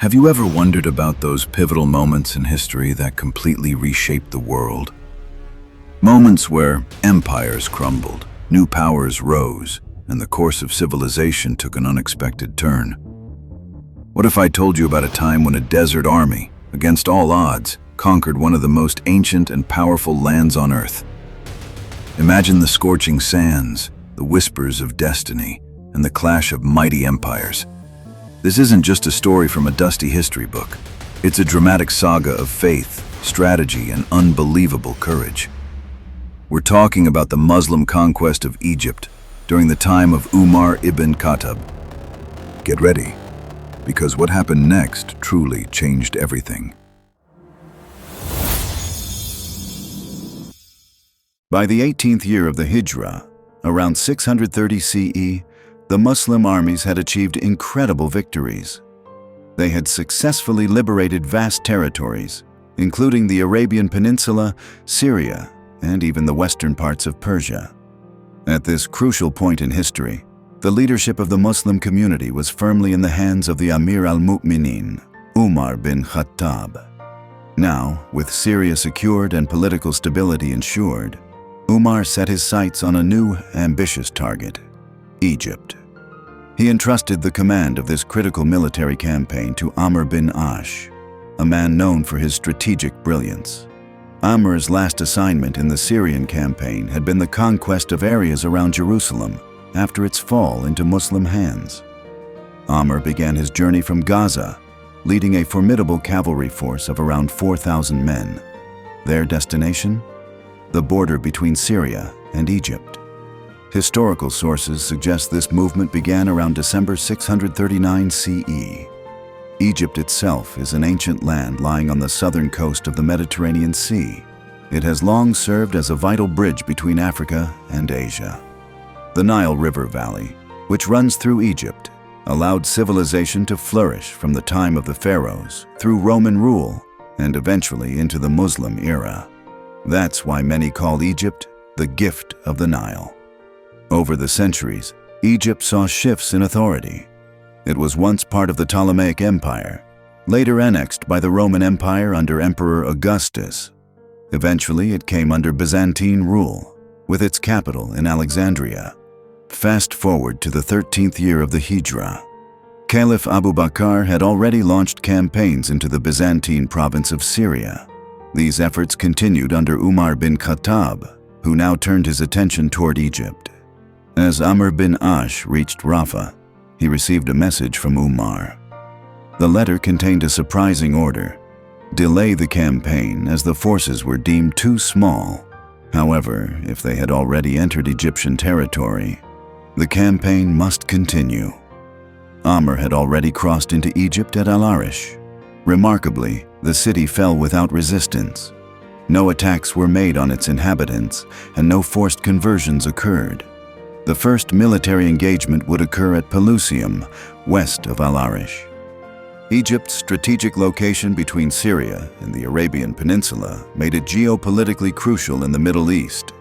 Have you ever wondered about those pivotal moments in history that completely reshaped the world? Moments where empires crumbled, new powers rose, and the course of civilization took an unexpected turn. What if I told you about a time when a desert army, against all odds, conquered one of the most ancient and powerful lands on Earth? Imagine the scorching sands, the whispers of destiny, and the clash of mighty empires. This isn't just a story from a dusty history book. It's a dramatic saga of faith, strategy, and unbelievable courage. We're talking about the Muslim conquest of Egypt during the time of Umar ibn Khattab. Get ready, because what happened next truly changed everything. By the 18th year of the Hijra, around 630 CE, the Muslim armies had achieved incredible victories. They had successfully liberated vast territories, including the Arabian Peninsula, Syria, and even the western parts of Persia. At this crucial point in history, the leadership of the Muslim community was firmly in the hands of the Amir al-Mu'minin, Umar bin Khattab. Now, with Syria secured and political stability ensured, Umar set his sights on a new, ambitious target: Egypt. He entrusted the command of this critical military campaign to Amr bin Ash, a man known for his strategic brilliance. Amr's last assignment in the Syrian campaign had been the conquest of areas around Jerusalem after its fall into Muslim hands. Amr began his journey from Gaza, leading a formidable cavalry force of around 4,000 men. Their destination? The border between Syria and Egypt. Historical sources suggest this movement began around December 639 CE. Egypt itself is an ancient land lying on the southern coast of the Mediterranean Sea. It has long served as a vital bridge between Africa and Asia. The Nile River Valley, which runs through Egypt, allowed civilization to flourish from the time of the pharaohs through Roman rule and eventually into the Muslim era. That's why many call Egypt the gift of the Nile. Over the centuries, Egypt saw shifts in authority. It was once part of the Ptolemaic Empire, later annexed by the Roman Empire under Emperor Augustus. Eventually, it came under Byzantine rule, with its capital in Alexandria. Fast forward to the 13th year of the Hijra. Caliph Abu Bakr had already launched campaigns into the Byzantine province of Syria. These efforts continued under Umar bin Khattab, who now turned his attention toward Egypt. As Amr bin Ash reached Rafah, he received a message from Umar. The letter contained a surprising order: delay the campaign as the forces were deemed too small. However, if they had already entered Egyptian territory, the campaign must continue. Amr had already crossed into Egypt at Al-Arish. Remarkably, the city fell without resistance. No attacks were made on its inhabitants, and no forced conversions occurred. The first military engagement would occur at Pelusium, west of Al-Arish. Egypt's strategic location between Syria and the Arabian Peninsula made it geopolitically crucial in the Middle East.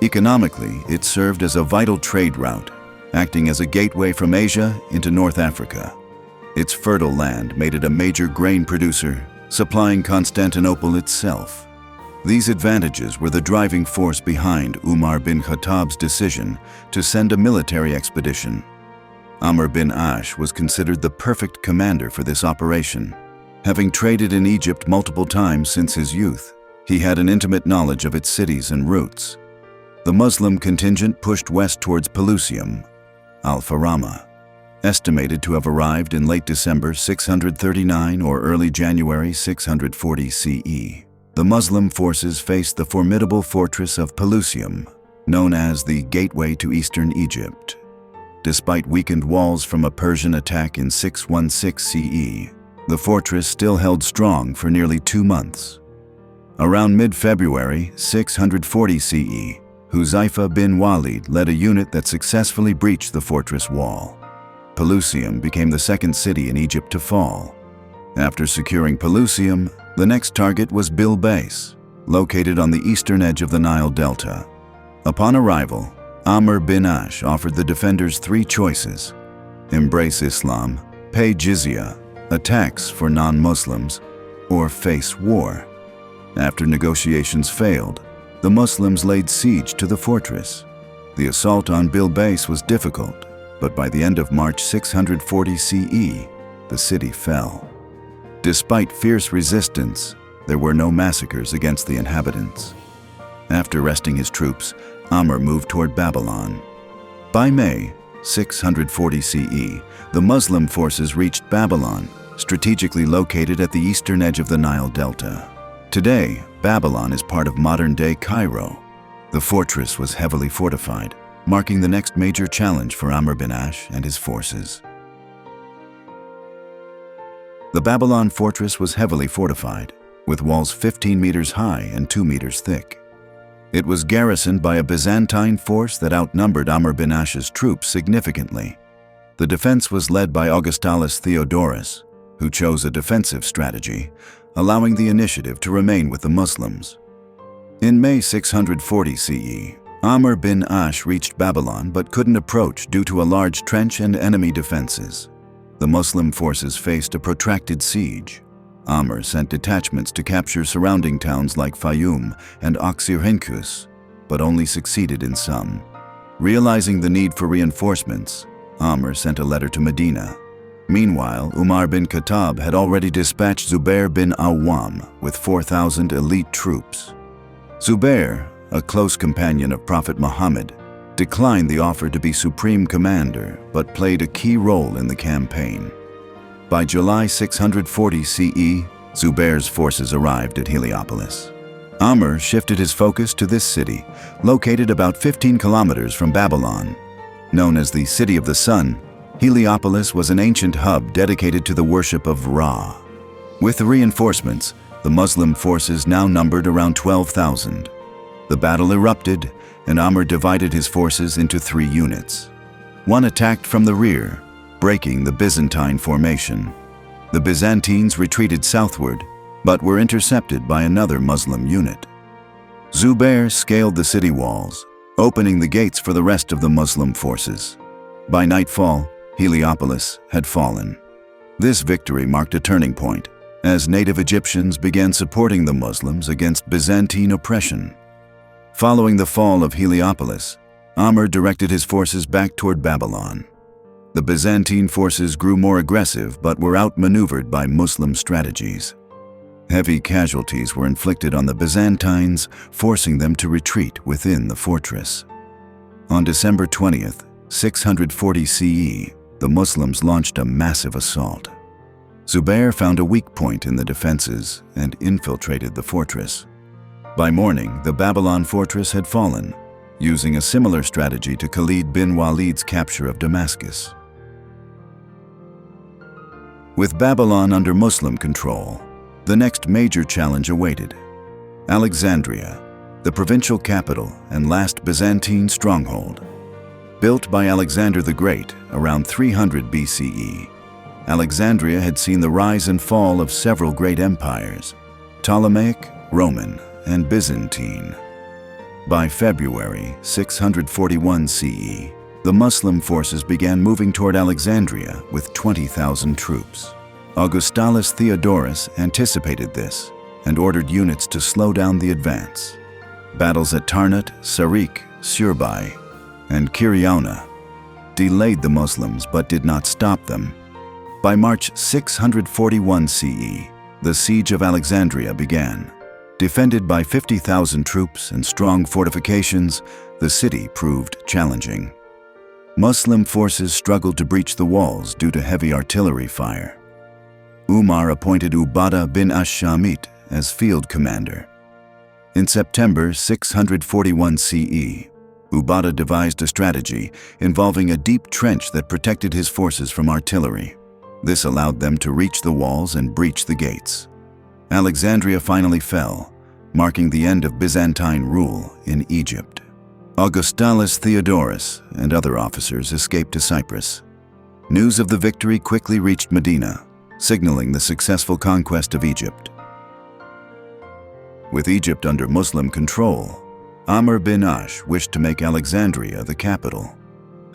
Economically, it served as a vital trade route, acting as a gateway from Asia into North Africa. Its fertile land made it a major grain producer, supplying Constantinople itself. These advantages were the driving force behind Umar bin Khattab's decision to send a military expedition. Amr bin Ash was considered the perfect commander for this operation. Having traded in Egypt multiple times since his youth, he had an intimate knowledge of its cities and routes. The Muslim contingent pushed west towards Pelusium, Al-Farama, estimated to have arrived in late December 639 or early January 640 CE. The Muslim forces faced the formidable fortress of Pelusium, known as the Gateway to Eastern Egypt. Despite weakened walls from a Persian attack in 616 CE, the fortress still held strong for nearly 2 months. Around mid-February 640 CE, Huzaifa bin Walid led a unit that successfully breached the fortress wall. Pelusium became the second city in Egypt to fall. After securing Pelusium, the next target was Bilbais, located on the eastern edge of the Nile Delta. Upon arrival, Amr bin Ash offered the defenders 3 choices: embrace Islam, pay jizya, attacks for non-Muslims, or face war. After negotiations failed, the Muslims laid siege to the fortress. The assault on Bilbais was difficult, but by the end of March 640 CE, the city fell. Despite fierce resistance, there were no massacres against the inhabitants. After resting his troops, Umar moved toward Babylon. By May 640 CE, the Muslim forces reached Babylon, strategically located at the eastern edge of the Nile Delta. Today, Babylon is part of modern-day Cairo. The fortress was heavily fortified, marking the next major challenge for Amr bin Ash and his forces. The Babylon fortress was heavily fortified, with walls 15 meters high and 2 meters thick. It was garrisoned by a Byzantine force that outnumbered Amr bin Ash's troops significantly. The defense was led by Augustulus Theodorus, who chose a defensive strategy, allowing the initiative to remain with the Muslims. In May 640 CE, Amr bin Ash reached Babylon but couldn't approach due to a large trench and enemy defenses. The Muslim forces faced a protracted siege. Amr sent detachments to capture surrounding towns like Fayum and Oxyrhynchus, but only succeeded in some. Realizing the need for reinforcements, Amr sent a letter to Medina. Meanwhile, Umar bin Khattab had already dispatched Zubair bin Awam with 4,000 elite troops. Zubair, a close companion of Prophet Muhammad, declined the offer to be supreme commander but played a key role in the campaign. By July 640 CE, Zubair's forces arrived at Heliopolis. Amr shifted his focus to this city, located about 15 kilometers from Babylon. Known as the City of the Sun, Heliopolis was an ancient hub dedicated to the worship of Ra. With the reinforcements, the Muslim forces now numbered around 12,000. The battle erupted, and Amr divided his forces into 3 units. One attacked from the rear, breaking the Byzantine formation. The Byzantines retreated southward, but were intercepted by another Muslim unit. Zubair scaled the city walls, opening the gates for the rest of the Muslim forces. By nightfall, Heliopolis had fallen. This victory marked a turning point, as native Egyptians began supporting the Muslims against Byzantine oppression. Following the fall of Heliopolis, Amr directed his forces back toward Babylon. The Byzantine forces grew more aggressive but were outmaneuvered by Muslim strategies. Heavy casualties were inflicted on the Byzantines, forcing them to retreat within the fortress. On December 20th, 640 CE, the Muslims launched a massive assault. Zubair found a weak point in the defenses and infiltrated the fortress. By morning, the Babylon fortress had fallen, using a similar strategy to Khalid bin Walid's capture of Damascus. With Babylon under Muslim control, the next major challenge awaited. Alexandria, the provincial capital and last Byzantine stronghold. Built by Alexander the Great around 300 BCE, Alexandria had seen the rise and fall of several great empires: Ptolemaic, Roman, and Byzantine. By February 641 CE, the Muslim forces began moving toward Alexandria with 20,000 troops. Augustulus Theodorus anticipated this and ordered units to slow down the advance. Battles at Tarnut, Sarik, Surbai, and Kiriauna delayed the Muslims but did not stop them. By March 641 CE, the siege of Alexandria began. Defended by 50,000 troops and strong fortifications, the city proved challenging. Muslim forces struggled to breach the walls due to heavy artillery fire. Umar appointed Ubadah bin ash-Shamit as field commander. In September 641 CE, Ubadah devised a strategy involving a deep trench that protected his forces from artillery. This allowed them to reach the walls and breach the gates. Alexandria finally fell, marking the end of Byzantine rule in Egypt. Augustulus Theodorus and other officers escaped to Cyprus. News of the victory quickly reached Medina, signaling the successful conquest of Egypt. With Egypt under Muslim control, Amr bin Ash wished to make Alexandria the capital.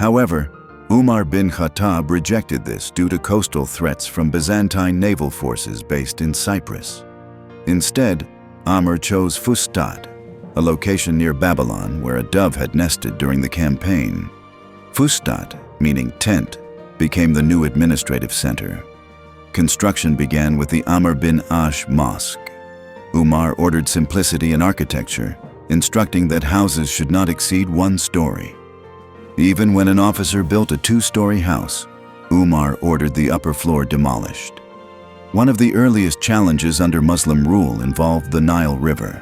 However, Umar bin Khattab rejected this due to coastal threats from Byzantine naval forces based in Cyprus. Instead, Umar chose Fustat, a location near Babylon where a dove had nested during the campaign. Fustat, meaning tent, became the new administrative center. Construction began with the Amr bin Ash Mosque. Umar ordered simplicity in architecture, instructing that houses should not exceed 1 story. Even when an officer built a 2-story house, Umar ordered the upper floor demolished. One of the earliest challenges under Muslim rule involved the Nile River.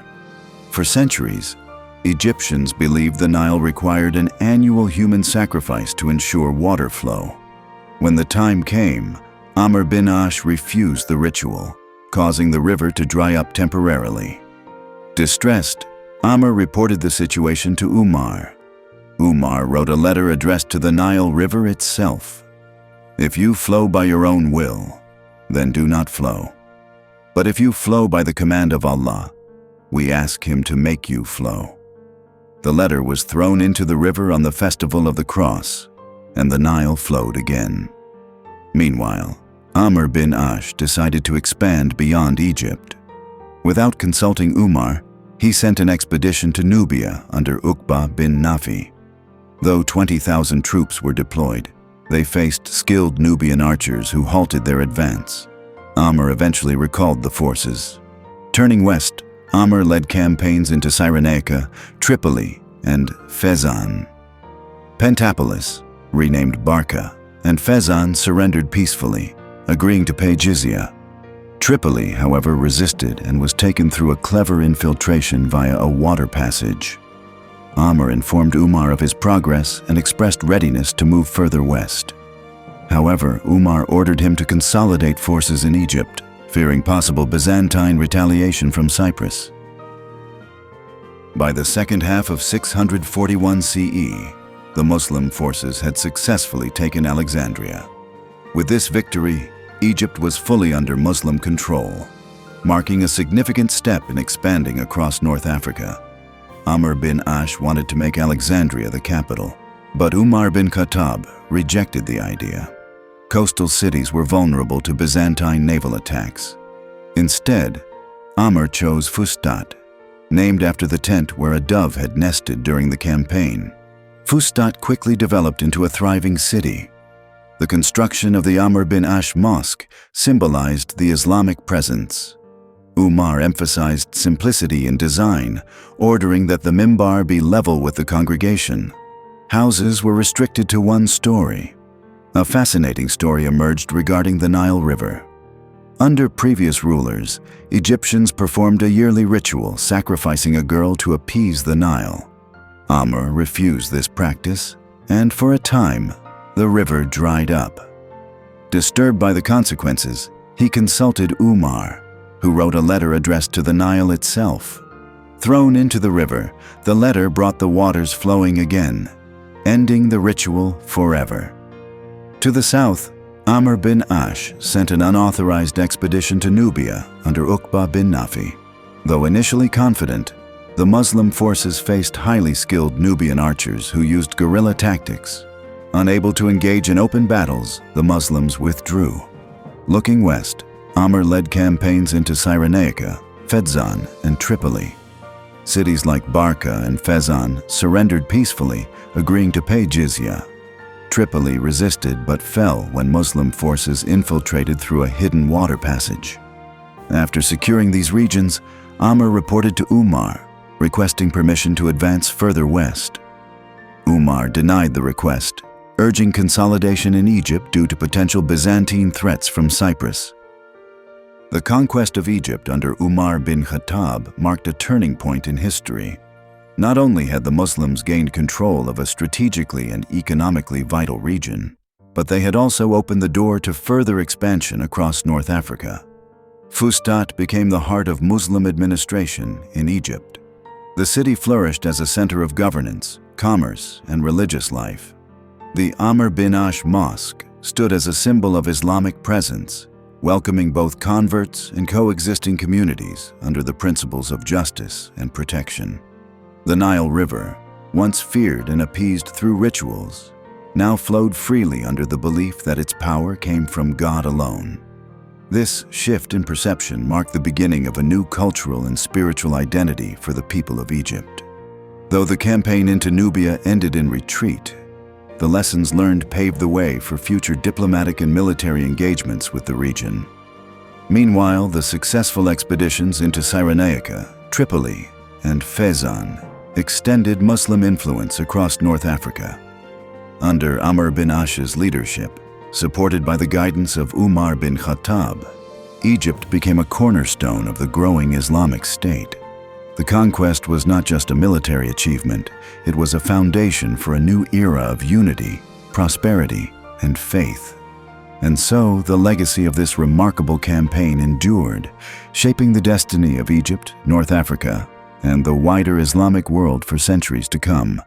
For centuries, Egyptians believed the Nile required an annual human sacrifice to ensure water flow. When the time came, Amr bin Ash refused the ritual, causing the river to dry up temporarily. Distressed, Amr reported the situation to Umar. Umar wrote a letter addressed to the Nile River itself. "If you flow by your own will, then do not flow. But if you flow by the command of Allah, we ask Him to make you flow." The letter was thrown into the river on the Festival of the Cross, and the Nile flowed again. Meanwhile, Amr bin Ash decided to expand beyond Egypt. Without consulting Umar, he sent an expedition to Nubia under Uqba bin Nafi. Though 20,000 troops were deployed, they faced skilled Nubian archers who halted their advance. Amr eventually recalled the forces. Turning west, Amr led campaigns into Cyrenaica, Tripoli, and Fezzan. Pentapolis, renamed Barca, and Fezzan surrendered peacefully, agreeing to pay jizya. Tripoli, however, resisted and was taken through a clever infiltration via a water passage. Amr informed Umar of his progress and expressed readiness to move further west. However, Umar ordered him to consolidate forces in Egypt, fearing possible Byzantine retaliation from Cyprus. By the second half of 641 CE, the Muslim forces had successfully taken Alexandria. With this victory, Egypt was fully under Muslim control, marking a significant step in expanding across North Africa. Amr bin Ash wanted to make Alexandria the capital, but Umar bin Khattab rejected the idea. Coastal cities were vulnerable to Byzantine naval attacks. Instead, Amr chose Fustat, named after the tent where a dove had nested during the campaign. Fustat quickly developed into a thriving city. The construction of the Amr bin Ash Mosque symbolized the Islamic presence. Umar emphasized simplicity in design, ordering that the mimbar be level with the congregation. Houses were restricted to 1 story. A fascinating story emerged regarding the Nile River. Under previous rulers, Egyptians performed a yearly ritual sacrificing a girl to appease the Nile. Amr refused this practice, and for a time, the river dried up. Disturbed by the consequences, he consulted Umar, who wrote a letter addressed to the Nile itself. Thrown into the river, the letter brought the waters flowing again, ending the ritual forever. To the south, Amr bin Ash sent an unauthorized expedition to Nubia under Uqba bin Nafi. Though initially confident, the Muslim forces faced highly skilled Nubian archers who used guerrilla tactics. Unable to engage in open battles, the Muslims withdrew. Looking west, Amr led campaigns into Cyrenaica, Fezzan, and Tripoli. Cities like Barca and Fezzan surrendered peacefully, agreeing to pay jizya. Tripoli resisted but fell when Muslim forces infiltrated through a hidden water passage. After securing these regions, Amr reported to Umar, requesting permission to advance further west. Umar denied the request, urging consolidation in Egypt due to potential Byzantine threats from Cyprus. The conquest of Egypt under Umar bin Khattab marked a turning point in history. Not only had the Muslims gained control of a strategically and economically vital region, but they had also opened the door to further expansion across North Africa. Fustat became the heart of Muslim administration in Egypt. The city flourished as a center of governance, commerce, and religious life. The Amr bin Ash Mosque stood as a symbol of Islamic presence, welcoming both converts and coexisting communities under the principles of justice and protection. The Nile River, once feared and appeased through rituals, now flowed freely under the belief that its power came from God alone. This shift in perception marked the beginning of a new cultural and spiritual identity for the people of Egypt. Though the campaign into Nubia ended in retreat, the lessons learned paved the way for future diplomatic and military engagements with the region. Meanwhile, the successful expeditions into Cyrenaica, Tripoli, and Fezzan extended Muslim influence across North Africa. Under Amr bin Ash's leadership, supported by the guidance of Umar bin Khattab, Egypt became a cornerstone of the growing Islamic state. The conquest was not just a military achievement, it was a foundation for a new era of unity, prosperity, and faith. And so, the legacy of this remarkable campaign endured, shaping the destiny of Egypt, North Africa, and the wider Islamic world for centuries to come.